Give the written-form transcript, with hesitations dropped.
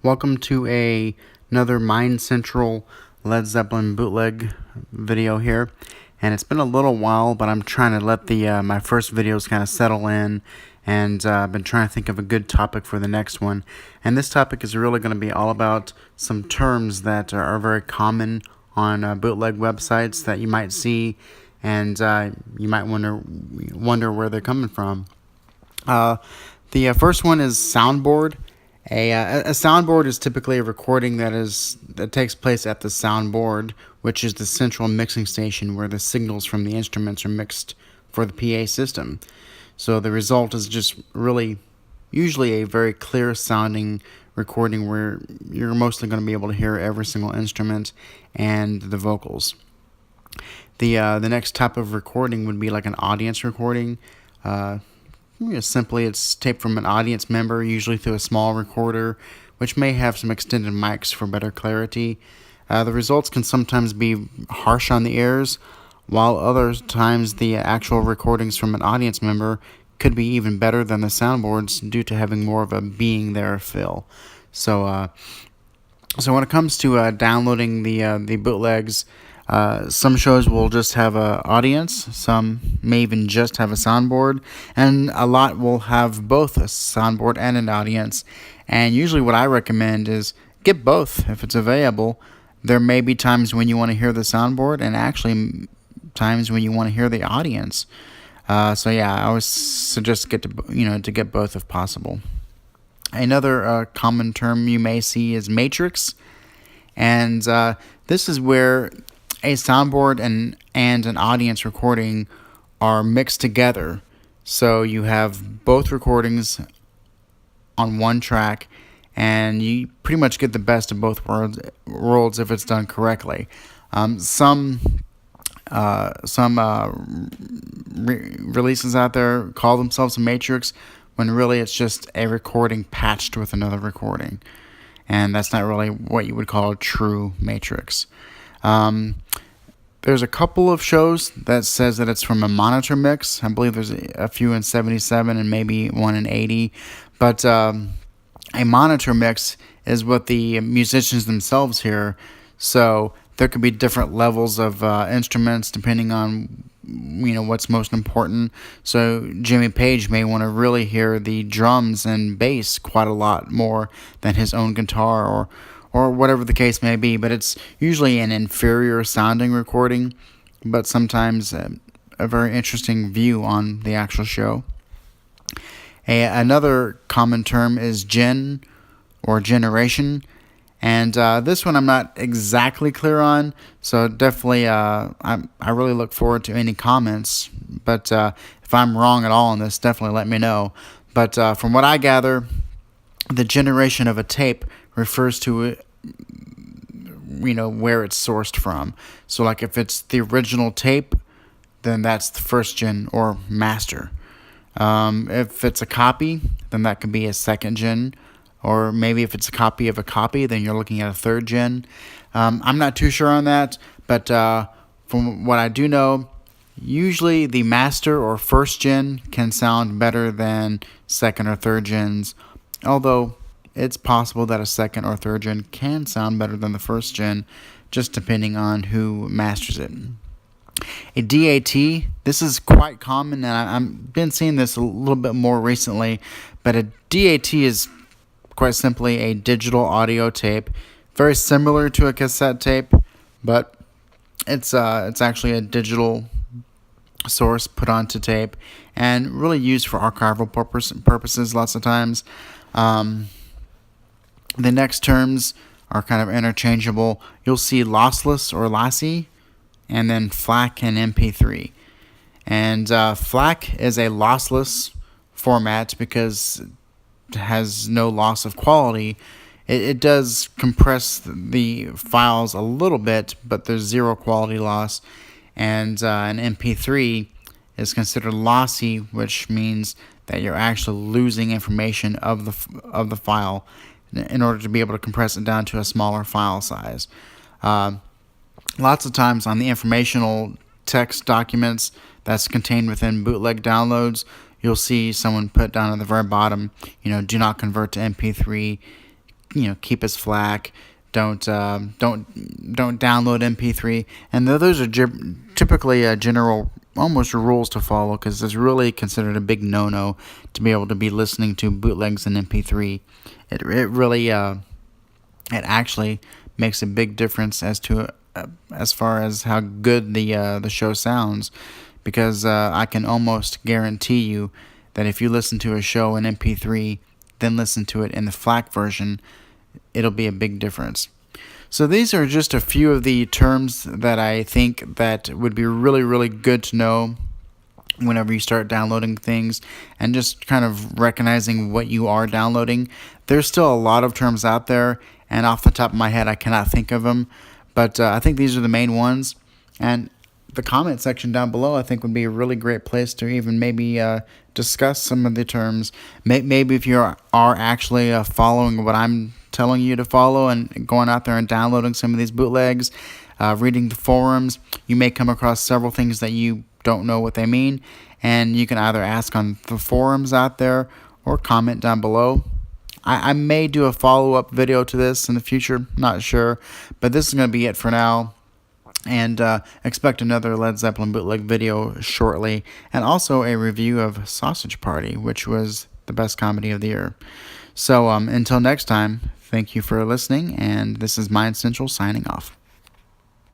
Welcome to another Mind Central Led Zeppelin Bootleg video here. And it's been a little while, but I'm trying to let my first videos kind of settle in, and I've been trying to think of a good topic for the next one. And this topic is really going to be all about some terms that are very common on bootleg websites that you might see, and you might wonder where they're coming from. The first one is soundboard. A soundboard is typically a recording that takes place at the soundboard, which is the central mixing station where the signals from the instruments are mixed for the PA system. So the result is just usually a very clear sounding recording where you're mostly going to be able to hear every single instrument and the vocals. The next type of recording would be like an audience recording. Simply, it's taped from an audience member, usually through a small recorder, which may have some extended mics for better clarity. The results can sometimes be harsh on the ears, while other times the actual recordings from an audience member could be even better than the soundboards due to having more of a being there feel. So when it comes to downloading the bootlegs, some shows will just have an audience, some may even just have a soundboard, and a lot will have both a soundboard and an audience. And usually what I recommend is get both if it's available. There may be times when you want to hear the soundboard, and actually times when you want to hear the audience. I always suggest to get both if possible. Another common term you may see is matrix, and this is where a soundboard and an audience recording are mixed together. So you have both recordings on one track, and you pretty much get the best of both worlds if it's done correctly. Some releases out there call themselves a matrix, when really it's just a recording patched with another recording, and that's not really what you would call a true matrix. There's a couple of shows that says that it's from a monitor mix. I believe there's a few in 77 and maybe one in 80. But a monitor mix is what the musicians themselves hear. So there could be different levels of instruments depending on what's most important. So Jimmy Page may want to really hear the drums and bass quite a lot more than his own guitar or whatever the case may be, but it's usually an inferior sounding recording, but sometimes a very interesting view on the actual show. Another common term is gen or generation, and this one I'm not exactly clear on, so definitely I really look forward to any comments, but if I'm wrong at all on this, definitely let me know. But from what I gather, the generation of a tape refers to where it's sourced from. So like if it's the original tape, then that's the first gen or master. If it's a copy, then that could be a second gen, or maybe if it's a copy of a copy, then you're looking at a third gen. I'm not too sure on that, but from what I do know, usually the master or first gen can sound better than second or third gens, although it's possible that a second or third gen can sound better than the first gen, just depending on who masters it. A DAT, this is quite common, and I've been seeing this a little bit more recently, but a DAT is quite simply a digital audio tape, very similar to a cassette tape, but it's actually a digital source put onto tape and really used for archival purposes lots of times. The next terms are kind of interchangeable. You'll see lossless or lossy, and then FLAC and MP3. And FLAC is a lossless format because it has no loss of quality. It does compress the files a little bit, but there's zero quality loss. And an MP3 is considered lossy, which means that you're actually losing information of the file in order to be able to compress it down to a smaller file size. Lots of times on the informational text documents that's contained within bootleg downloads, you'll see someone put down at the very bottom, do not convert to MP3, keep us FLAC. Don't download MP3, and those are typically general almost rules to follow, because it's really considered a big no-no to be able to be listening to bootlegs in MP3. It really it actually makes a big difference as far as how good the show sounds, because I can almost guarantee you that if you listen to a show in MP3, then listen to it in the FLAC version, it'll be a big difference. So these are just a few of the terms that I think that would be really, really good to know whenever you start downloading things, and just kind of recognizing what you are downloading. There's still a lot of terms out there, and off the top of my head, I cannot think of them, but I think these are the main ones. And the comment section down below, I think, would be a really great place to even maybe discuss some of the terms. Maybe if you are actually following what I'm telling you to follow and going out there and downloading some of these bootlegs, reading the forums, you may come across several things that you don't know what they mean, and you can either ask on the forums out there or comment down below. I may do a follow-up video to this in the future, not sure, but this is going to be it for now. And expect another Led Zeppelin bootleg video shortly, and also a review of Sausage Party, which was the best comedy of the year. So until next time, thank you for listening, and this is Mind Central signing off.